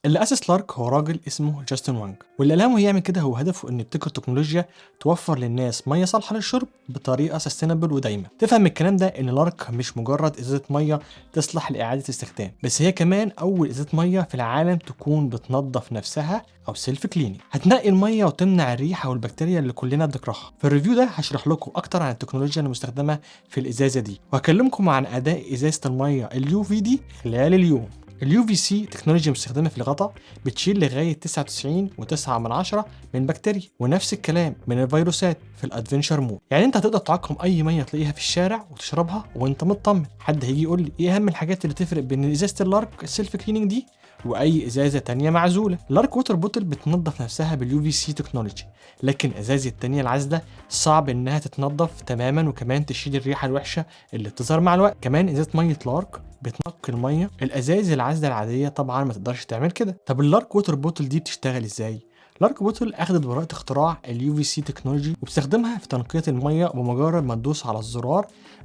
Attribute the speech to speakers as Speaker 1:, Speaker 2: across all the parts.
Speaker 1: اللي أسس لارك هو راجل اسمه جاستن وانج، واللي ألهمه يعمل كده هو هدفه إنه يبتكر تكنولوجيا توفر للناس مية صالحة للشرب بطريقة سستينبل ودايمة. تفهم من الكلام ده إن لارك مش مجرد إزازة مية تصلح لإعادة استخدام، بس هي كمان أول إزازة مية في العالم تكون بتنظف نفسها أو سيلف كلينينج، هتنقي المية وتمنع الريحة والبكتيريا اللي كلنا بنكرهها. في الريفيو ده هشرح لكم أكتر عن التكنولوجيا المستخدمة في الإزازة دي، وهكلمكم عن أداء إزازة المية اليو في دي خلال اليوم. اليو في سي تكنولوجيا مستخدمه في الغطاء بتشيل لغايه 99.9 من بكتيريا، ونفس الكلام من الفيروسات في الادفنشر مود. يعني انت هتقدر تعقم اي ميه تلاقيها في الشارع وتشربها وانت مطمن. حد هيجي يقول لي ايه اهم الحاجات اللي تفرق بين ازازه اللارك السيلف كليننج دي واي ازازه تانية معزوله؟ اللارك ووتر بوتل بتنظف نفسها باليو في سي تكنولوجي، لكن الازازه التانية العازله صعب انها تتنظف تماما، وكمان تشيل الريحه الوحشه اللي بتظهر مع الوقت. كمان ازازه ميه لارك بتنقي الميه، الازايز العازله العاديه طبعا ما تقدرش تعمل كده. طب اللارك ووتر بوتل دي بتشتغل ازاي؟ لارك بوتل اخدت براءة اختراع اليو في سي تكنولوجي وبتستخدمها في تنقية المية. بمجرد ما تدوس على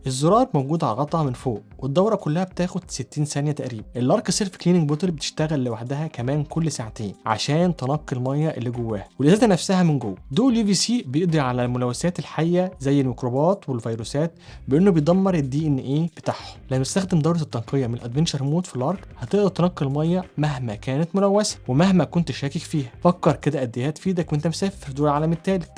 Speaker 1: الزرار موجود على الغطاء من فوق، والدورة كلها بتاخد 60 ثانية تقريبا. اللارك سيلف كليننج بوتل بتشتغل لوحدها كمان كل ساعتين عشان تنقي المية اللي جواها والازازة نفسها من جوه. دول يو في سي بيقضي على الملوثات الحية زي الميكروبات والفيروسات بانه بيدمر الدي ان ايه بتاعهم. لما تستخدم دورة التنقية من الادفنشر مود في لارك هتقدر تنقي المية مهما كانت ملوثة ومهما كنت شاكك فيها. فكر كده قد ايه هتفيدك وانت مسافر في دول العالم الثالث،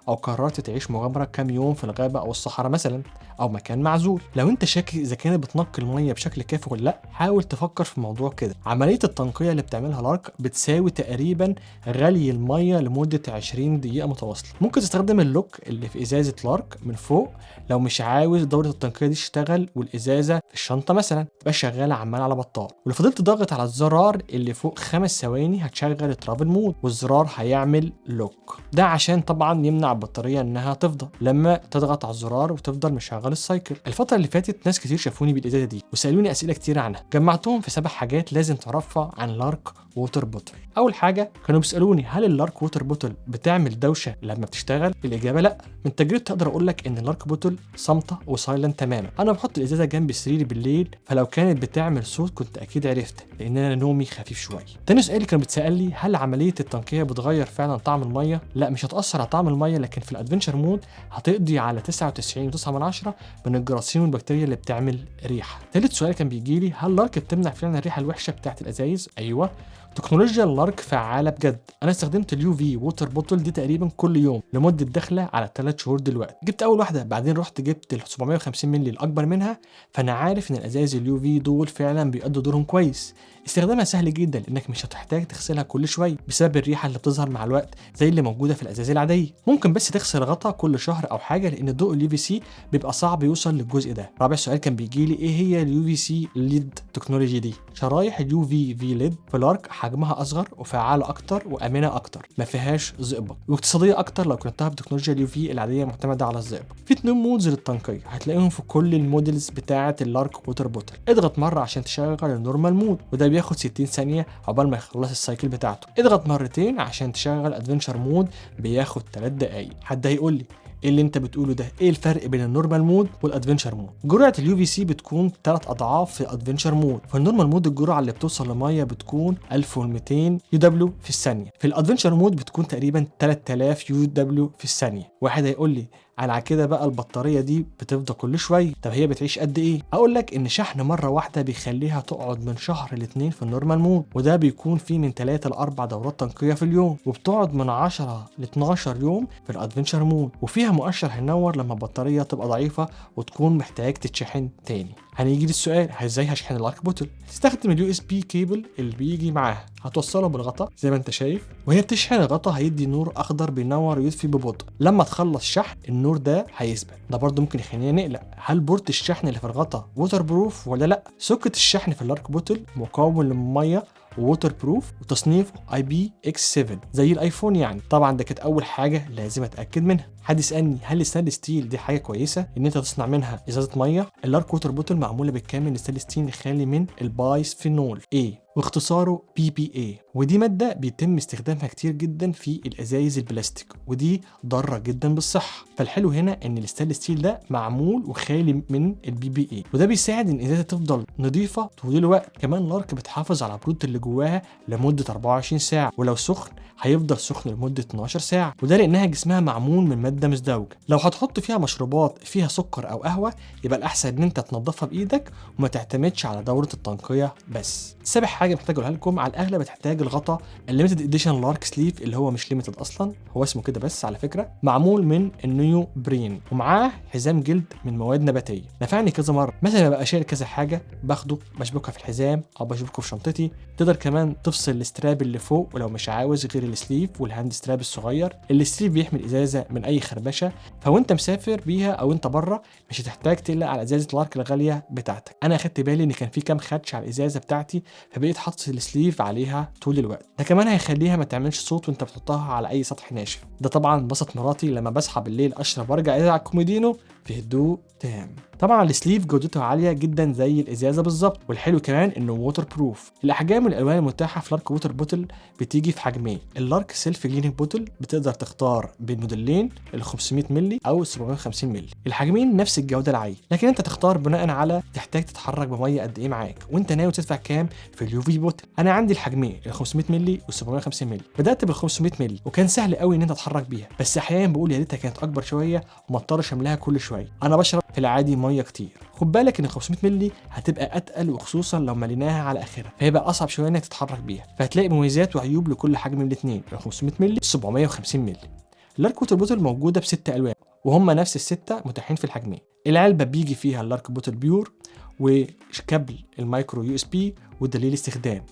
Speaker 1: او قررت تعيش مغامره كام يوم في الغابه او الصحراء مثلا، او مكان معزول. لو انت شاكك اذا كانت بتنقي الميه بشكل كافي ولا لا، حاول تفكر في الموضوع كده. عمليه التنقيه اللي بتعملها لارك بتساوي تقريبا غلي الميه لمده 20 دقيقه متواصله. ممكن تستخدم اللوك اللي في ازازه لارك من فوق لو مش عاوز دوره التنقيه دي تشتغل والازازه في الشنطه مثلا تبقى شغاله عمال على بطال. ولو فضلت ضاغط على الزرار اللي فوق 5 ثواني هتشغل الترافل مود والزرار هيعمل لوك، ده عشان طبعا يمنع البطاريه انها تفضى لما تضغط على الزرار وتفضل مشغل السايكل. الفتره اللي فاتت ناس كتير شافوني بالازازه دي وسالوني اسئله كتير عنها، جمعتهم في 7 حاجات لازم تعرفها عن لارك ووتر بوتل. اول حاجه كانوا بيسالوني هل اللارك ووتر بوتل بتعمل دوشه لما بتشتغل؟ الاجابه لا. من تجربتي اقدر اقول لك ان اللارك بوتل صامته وسايلنت تماما. انا بحط الازازه جنب سريري بالليل، فلو كانت بتعمل صوت كنت اكيد عرفت لان انا نومي خفيف شويه. تاني سؤال كان بيتسال لي هل عمليه التنقيه بتغير فعلا طعم الميه؟ لا، مش هتاثر على طعم الميه، لكن في الادفنشر مود هتقضي على 99.9 من الجراثيم والبكتيريا اللي بتعمل ريحه. ثالث سؤال كان بيجي لي هل لارك بتمنع فعلا الريحه الوحشه بتاعت الازايز؟ ايوه، تكنولوجيا اللارك فعاله بجد. انا استخدمت اليو في ووتر بوتل دي تقريبا كل يوم لمده داخله على 3 شهور دلوقتي. جبت اول واحده، بعدين رحت جبت ال 750 مللي الاكبر منها، فانا عارف ان الازايز اليو في دول فعلا بيأدوا دورهم كويس. استخدامها سهل جدا لانك مش هتحتاج تغسلها كل شويه بسبب الريحه اللي بتظهر مع الوقت زي اللي موجوده في الازاز العاديه. ممكن بس تغسل غطا كل شهر او حاجه لان ضوء اليو في سي بيبقى صعب يوصل للجزء ده. رابع سؤال كان بيجي لي ايه هي اليو في سي ليد تكنولوجي دي؟ شرايح اليو في ليد في لارك حجمها اصغر وفعاله اكتر وامنه اكتر، ما فيهاش زئبق، واقتصاديه اكتر لو كنتها بتكنولوجيا اليو في العاديه معتمده على الزئبق. في 2 مودز للتنقيه هتلاقيهم في كل الموديلز بتاعه اللارك ووتر بوتل. اضغط مره عشان تشغل النورمال مود وده بياخد 60 ثانيه عقبال ما يخلص السايكل بتاعته. اضغط مرتين عشان تشغل ادفنشر مود بياخد 3 دقايق. حد هيقول لي ايه اللي انت بتقوله ده؟ ايه الفرق بين النورمال مود والادفنشر مود؟ جرعه اليو في سي بتكون 3 اضعاف في الادفنشر مود. في النورمال مود الجرعه اللي بتوصل لميه بتكون 1200 يو دبليو في الثانيه، في الادفنشر مود بتكون تقريبا 3000 يو دبليو في الثانيه. واحد هيقول لي على كده بقى البطاريه دي بتفضى كل شويه، طب هي بتعيش قد ايه؟ اقول لك ان شحن مره واحده بيخليها تقعد من شهر ل2 في النورمال مود، وده بيكون فيه من 3 ل4 دورات تنقيه في اليوم، وبتقعد من 10 ل 12 يوم في الادفنشر مود، وفيها مؤشر هينور لما البطاريه تبقى ضعيفه وتكون محتاج تتشحن تاني. هنيجي للسؤال ازاي هشحن اللارك بوتل؟ تستخدم اليو اس بي كيبل اللي بيجي معاها، هتوصله بالغطاء زي ما انت شايف، وهي بتشحن الغطاء هيدي نور اخضر بينور ويطفي ببطء. لما تخلص شحن النور ده هيثبت. ده برضه ممكن يخلينا نقلق، هل بورت الشحن اللي في الغطاء ووتر بروف ولا لا؟ سوكت الشحن في اللارك بوتل مقاوم للميه ووتر بروف وتصنيفه IPX7 زي الايفون يعني. طبعا ده كانت اول حاجه لازم اتاكد منها. حد يسالني هل الستانلس ستيل دي حاجه كويسه ان انت تصنع منها ازازه ميه؟ اللارك ووتر بوتل معموله بالكامل من ستانلس ستيل خالي من البايسفينول A، واختصاره PPA، ودي مادة بيتم استخدامها كتير جدا في الازايز البلاستيك، ودي ضارة جدا بالصحة. فالحلو هنا ان الستانلس ستيل ده معمول وخالي من PPA، وده بيساعد ان الازازة تفضل نظيفة طول الوقت. كمان لارك بتحافظ على برودة اللي جواها لمدة 24 ساعة، ولو سخن هيفضل سخن لمدة 12 ساعة، وده لانها جسمها معمول من مادة مزدوجة. لو هتحط فيها مشروبات فيها سكر او قهوة يبقى الاحسن ان انت تنضفها بايدك وما تعتمدش على دورة التنقية بس. سابع حاجة محتاج اقولها لكم، على الاغلب هتحتاج الغطا الليميتد اديشن لارك سليف، اللي هو مش ليميتد اصلا، هو اسمه كده بس على فكرة، معمول من النيو برين، ومعاه حزام جلد من مواد نباتية. نفعني كذا مرة، مثلا ببقى شايل كذا حاجة باخده بشبكها في الحزام او بشبكه في شنطتي. تقدر كمان تفصل الستراب اللي فوق ولو مش عاوز غير السليف والهاند ستراب الصغير. السليف بيحمي الازازة من اي خربشة، فوانت مسافر بيها او انت بره مش هتحتاج تقلق على ازازة لارك الغالية بتاعتك. انا اخدت بالي ان كان في كام خدش على الازازة بتاعتي، فبقيت حاطط السليف عليها طول الوقت. ده كمان هيخليها ما تعملش صوت وانت بتحطها على اي سطح ناشف. ده طبعا بسط مراتي لما بصحى بالليل اشرب وارجع على الكوميدينو في هدوء تام. طبعا السليف جودته عاليه جدا زي الازازه بالظبط، والحلو كمان انه ووتر بروف. الاحجام والالوان المتاحه في لارك ووتر بوتل بتيجي في حجمين. اللارك سيلف كليننج بوتل بتقدر تختار بين موديلين، ال 500 مللي او 750 مللي. الحجمين نفس الجوده العاليه، لكن انت تختار بناء على تحتاج تتحرك بميه قد ايه معاك، وانت ناوي تدفع كام في اليو في بوتل. انا عندي الحجمين ال 500 مللي وال 750 مللي. بدات بال 500 مللي وكان سهل قوي ان انت تتحرك بيها، بس احيانا بقول يا ريتها كانت اكبر شويه وما اضطرش املاها كل شويه. انا بشرب في العادي ميه كتير. خد بالك ان ال 500 مللي هتبقى اتقل، وخصوصا لو مليناها على اخرها فهيبقى اصعب شويه انك تتحرك بيها. فهتلاقي مميزات وعيوب لكل حجم من الاثنين، ال 500 مللي 750 مللي. اللارك ووتر بوتل موجوده ب6 الوان، وهم نفس السته متاحين في الحجمين. العلبه بيجي فيها اللارك بوتل بيور، وكابل المايكرو يو اس بي ودليل استخدام،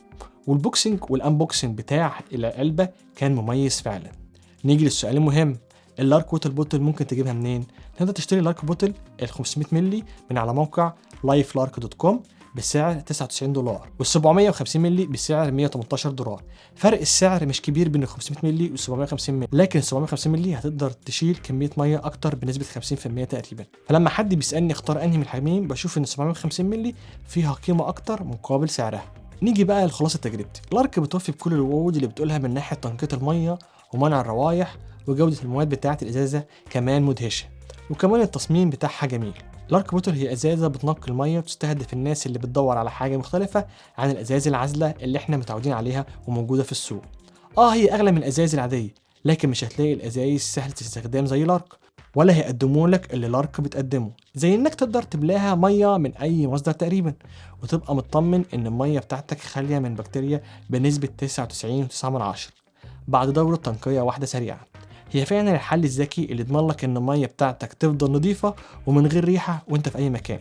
Speaker 1: والبوكسنج والانبوكسنج بتاع العلبه كان مميز فعلا. نيجي للسؤال المهم، اللارك ووتر بوتل ممكن تجيبها منين؟ تقدر تشتري اللارك بوتل ال 500 مللي من على موقع lifelark.com بسعر $99، وال 750 مللي بسعر $118. فرق السعر مش كبير بين ال 500 مللي وال 750 مللي، لكن ال 750 مللي هتقدر تشيل كميه ميه اكتر بنسبه 50% تقريبا. فلما حد بيسالني اختار انهي من الحجمين بشوف ان ال 750 مللي فيها قيمه اكتر مقابل سعرها. نيجي بقى لخلاصه تجربتي. لارك بتوفي بكل الوعود اللي بتقولها من ناحيه تنقية الميه ومنع الروايح، وجوده المواد بتاعه الازازه كمان مدهشه، وكمان التصميم بتاعها جميل. لارك بوتل هي ازازه بتنقي الميه وتستهدف الناس اللي بتدور على حاجه مختلفه عن الازاز العازله اللي احنا متعودين عليها وموجوده في السوق. هي اغلى من الازاز العاديه، لكن مش هتلاقي الازايز سهله الاستخدام زي لارك، ولا هيقدموا لك اللي لارك بتقدمه، زي انك تقدر تملاها ميه من اي مصدر تقريبا وتبقى مطمن ان الميه بتاعتك خاليه من بكتيريا بنسبه 99.9 بعد دوره تنقيه واحده سريعه. هي فعلا الحل الذكي اللي يضمن لك ان الميه بتاعتك تفضل نظيفه ومن غير ريحه وانت في اي مكان.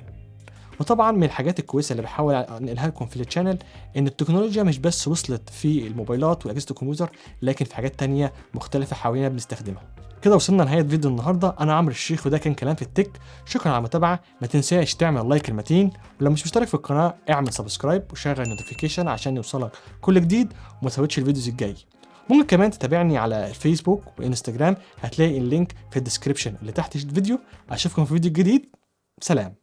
Speaker 1: وطبعا من الحاجات الكويسه اللي بحاول انقلها لكم في الشانل ان التكنولوجيا مش بس وصلت في الموبايلات واجهزه الكمبيوتر، لكن في حاجات تانية مختلفه حوالينا بنستخدمها. كده وصلنا لنهايه فيديو النهارده. انا عمرو الشيخ وده كان كلام في التك. شكرا على المتابعه، ما تنساش تعمل لايك المتين، ولو مش مشترك في القناه اعمل سبسكرايب وشغل النوتيفيكيشن عشان يوصلك كل جديد وما تفوتش الفيديوز الجاي. ممكن كمان تتابعني على الفيسبوك وانستجرام، هتلاقي اللينك في الديسكريبشن اللي تحت الفيديو. اشوفكم في فيديو جديد، سلام.